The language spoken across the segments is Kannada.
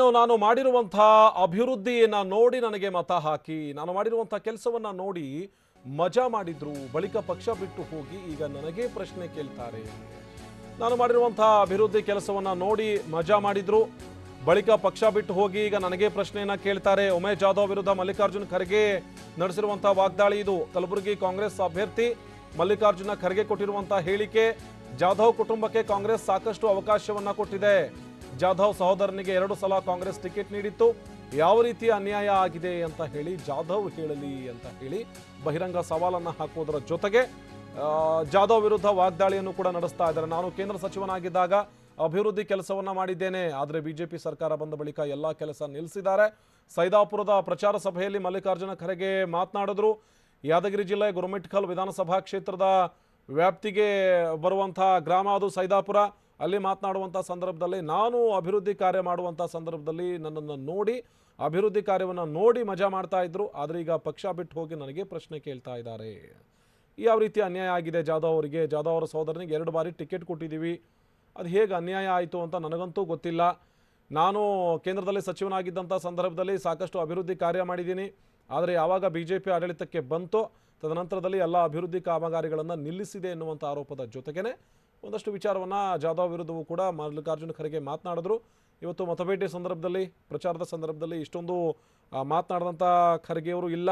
ನಾನು ಮಾಡಿರುವಂತಹ ಅಭಿವೃದ್ಧಿಯನ್ನ ನೋಡಿ ನನಗೆ ಮತ ಹಾಕಿ, ನಾನು ಮಾಡಿರುವಂತಹ ಕೆಲಸವನ್ನ ನೋಡಿ ಮಜಾ ಮಾಡಿದ್ರು, ಬಳಿಕ ಪಕ್ಷ ಬಿಟ್ಟು ಹೋಗಿ ಈಗ ನನಗೆ ಪ್ರಶ್ನೆ ಕೇಳ್ತಾರೆ. ನಾನು ಮಾಡಿರುವಂತಹ ಅಭಿವೃದ್ಧಿ ಕೆಲಸವನ್ನ ನೋಡಿ ಮಜಾ ಮಾಡಿದ್ರು, ಬಳಿಕ ಪಕ್ಷ ಬಿಟ್ಟು ಹೋಗಿ ಈಗ ನನಗೆ ಪ್ರಶ್ನೆಯನ್ನ ಕೇಳ್ತಾರೆ. ಉಮೇಶ್ ಜಾಧವ್ ವಿರುದ್ಧ ಮಲ್ಲಿಕಾರ್ಜುನ್ ಖರ್ಗೆ ನಡೆಸಿರುವಂತಹ ವಾಗ್ದಾಳಿ ಇದು. ಕಲಬುರಗಿ ಕಾಂಗ್ರೆಸ್ ಅಭ್ಯರ್ಥಿ ಮಲ್ಲಿಕಾರ್ಜುನ ಖರ್ಗೆ ಕೊಟ್ಟಿರುವಂತಹ ಹೇಳಿಕೆ, ಜಾಧವ್ ಕುಟುಂಬಕ್ಕೆ ಕಾಂಗ್ರೆಸ್ ಸಾಕಷ್ಟು ಅವಕಾಶವನ್ನ ಕೊಟ್ಟಿದೆ. ಜಾಧವ್ ಸಹೋದರನಿಗೆ 2 ಸಲ ಕಾಂಗ್ರೆಸ್ ಟಿಕೆಟ್ ನೀಡಿತ್ತು, ಯಾವ ರೀತಿ ಅನ್ಯಾಯ ಆಗಿದೆ ಅಂತ ಹೇಳಿ ಜಾಧವ್ ಹೇಳಲಿ ಅಂತ ಹೇಳಿ ಬಹಿರಂಗ ಸವಾಲನ್ನ ಹಾಕುವುದರ ಜೊತೆಗೆ ಜಾಧವ್ ವಿರುದ್ಧ ವಾಗ್ದಾಳಿಯನ್ನು ಕೂಡ ನಡೆಸ್ತಾ ಇದ್ದಾರೆ. ನಾನು ಕೇಂದ್ರ ಸಚಿವನಾಗಿದ್ದಾಗ ಅಭಿವೃದ್ಧಿ ಕೆಲಸವನ್ನ ಮಾಡಿದ್ದೇನೆ, ಆದರೆ ಬಿಜೆಪಿ ಸರ್ಕಾರ ಬಂದ ಬಳಿಕ ಎಲ್ಲ ಕೆಲಸ ನಿಲ್ಲಿಸಿದ್ದಾರೆ. ಸೈದಾಪುರದ ಪ್ರಚಾರ ಸಭೆಯಲ್ಲಿ ಮಲ್ಲಿಕಾರ್ಜುನ ಖರ್ಗೆ ಮಾತನಾಡಿದ್ರು. ಯಾದಗಿರಿ ಜಿಲ್ಲೆ ಗುರುಮಿಠಕಲ್ ವಿಧಾನಸಭಾ ಕ್ಷೇತ್ರದ ವ್ಯಾಪ್ತಿಗೆ ಬರುವಂತಹ ಗ್ರಾಮ ಅದು ಸೈದಾಪುರ. ಅಲ್ಲಿ ಮಾತನಾಡುವಂಥ ಸಂದರ್ಭದಲ್ಲಿ ನಾನು ಅಭಿವೃದ್ಧಿ ಕಾರ್ಯ ಮಾಡುವಂಥ ಸಂದರ್ಭದಲ್ಲಿ ನನ್ನನ್ನು ನೋಡಿ ಅಭಿವೃದ್ಧಿ ಕಾರ್ಯವನ್ನು ನೋಡಿ ಮಜಾ ಮಾಡ್ತಾ ಇದ್ರು, ಆದರೆ ಈಗ ಪಕ್ಷ ಬಿಟ್ಟು ಹೋಗಿ ನನಗೆ ಪ್ರಶ್ನೆ ಕೇಳ್ತಾ ಇದ್ದಾರೆ. ಯಾವ ರೀತಿ ಅನ್ಯಾಯ ಆಗಿದೆ ಜಾಧವ್ ಅವರಿಗೆ? ಜಾಧವ್ ಅವರ ಸಹೋದರನಿಗೆ 2 ಬಾರಿ ಟಿಕೆಟ್ ಕೊಟ್ಟಿದ್ದೀವಿ, ಅದು ಹೇಗೆ ಅನ್ಯಾಯ ಆಯಿತು ಅಂತ ನನಗಂತೂ ಗೊತ್ತಿಲ್ಲ. ನಾನು ಕೇಂದ್ರದಲ್ಲಿ ಸಚಿವನಾಗಿದ್ದಂಥ ಸಂದರ್ಭದಲ್ಲಿ ಸಾಕಷ್ಟು ಅಭಿವೃದ್ಧಿ ಕಾರ್ಯ ಮಾಡಿದ್ದೀನಿ, ಆದರೆ ಯಾವಾಗ BJP ಆಡಳಿತಕ್ಕೆ ಬಂತೋ ತದನಂತರದಲ್ಲಿ ಎಲ್ಲ ಅಭಿವೃದ್ಧಿ ಕಾಮಗಾರಿಗಳನ್ನು ನಿಲ್ಲಿಸಿದೆ ಎನ್ನುವಂಥ ಆರೋಪದ ಜೊತೆಗೇ ಒಂದಷ್ಟು ವಿಚಾರವನ್ನು ಜಾಧವ್ ವಿರುದ್ಧವೂ ಕೂಡ ಮಲ್ಲಿಕಾರ್ಜುನ ಖರ್ಗೆ ಮಾತನಾಡಿದ್ರು. ಇವತ್ತು ಮತಬೇಟೆ ಸಂದರ್ಭದಲ್ಲಿ, ಪ್ರಚಾರದ ಸಂದರ್ಭದಲ್ಲಿ ಇಷ್ಟೊಂದು ಮಾತನಾಡಿದಂಥ ಖರ್ಗೆ ಅವರು ಇಲ್ಲ,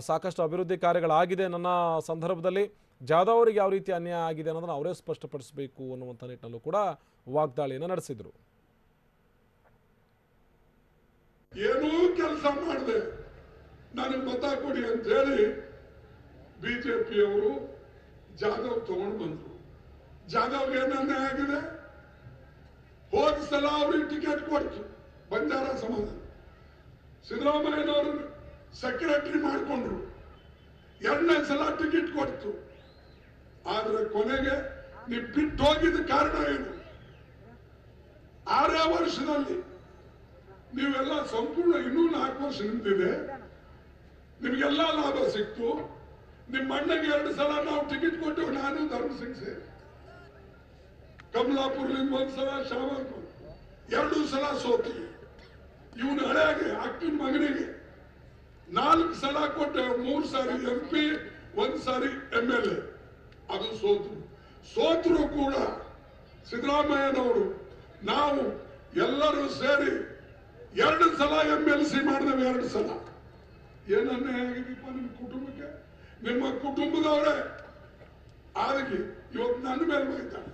ಸಾಕಷ್ಟು ಅಭಿವೃದ್ಧಿ ಕಾರ್ಯಗಳಾಗಿದೆ ನನ್ನ ಸಂದರ್ಭದಲ್ಲಿ, ಜಾಧವ್ ಅವರಿಗೆ ಯಾವ ರೀತಿ ಅನ್ಯಾಯ ಆಗಿದೆ ಅನ್ನೋದನ್ನು ಅವರೇ ಸ್ಪಷ್ಟಪಡಿಸಬೇಕು ಅನ್ನುವಂಥ ನಿಟ್ಟಿನಲ್ಲೂ ಕೂಡ ವಾಗ್ದಾಳಿಯನ್ನು ನಡೆಸಿದರು. ಏನೂ ಕೆಲಸ ಮಾಡಿದೆ ನನಗೆ ಮತ ಕೊಡಿ ಅಂತ ಹೇಳಿ ಬಿಜೆಪಿಯವರು ಜಾಧವ್ ತಗೊಂಡು ಬಂದರು. ಜಾಧವ್ಗೆ ಏನು ಅನ್ಯಾಯ ಆಗಿದೆ? ಹೋದ ಸಲ ಅವ್ರಿಗೆ ಟಿಕೆಟ್ ಕೊಡ್ತು ಬಂಜಾರ ಸಮಾಜ, ಸಿದ್ದರಾಮಯ್ಯನವರು ಸೆಕ್ರೆಟರಿ ಮಾಡಿಕೊಂಡ್ರು, 2ನೇ ಸಲ ಟಿಕೆಟ್ ಕೊಡ್ತು. ಆದ್ರೆ ಕೊನೆಗೆ ನೀವು ಬಿಟ್ಟು ಹೋಗಿದ್ದ ಕಾರಣ ಏನು? 6 ವರ್ಷದಲ್ಲಿ ನೀವೆಲ್ಲ ಸಂಪೂರ್ಣ ಇನ್ನೂ 4 ವರ್ಷ ನಿಂತಿದೆ, ನಿಮ್ಗೆಲ್ಲ ಲಾಭ ಸಿಕ್ತು. ನಿಮ್ಮ ಅಣ್ಣಗೆ 2 ಸಲ ನಾವು ಟಿಕೆಟ್ ಕೊಟ್ಟೆವು, ನಾನು ಧರ್ಮಸಿಂಗ್ ಸೇರಿ. ಕಮಲಾಪುರ್ಲಿಂದ 1 ಸಲ, ಶಾಮಲ್ 2 ಸಲ ಸೋತಿ. ಇವನ ಹಳೆಗೆ ಅಕ್ಕನ ಮಗನಿಗೆ 4 ಸಲ ಕೊಟ್ಟೆವು, 3 ಸಾರಿ MP, 1 ಸಾರಿ MLA. ಅದು ಸೋತರು ಕೂಡ ಸಿದ್ದರಾಮಯ್ಯನವರು ನಾವು ಎಲ್ಲರೂ ಸೇರಿ 2 ಸಲ MLC ಮಾಡಿದೆವು. 2 ಸಲ ಏನನ್ನೇ ಆಗಿದೀಪ ನಿಮ್ಮ ಕುಟುಂಬಕ್ಕೆ? ನಿಮ್ಮ ಕುಟುಂಬದವರೇ ಆಗಿ ಇವತ್ತು ನನ್ನ ಮೇಲೆ ಬೈತಾರೆ.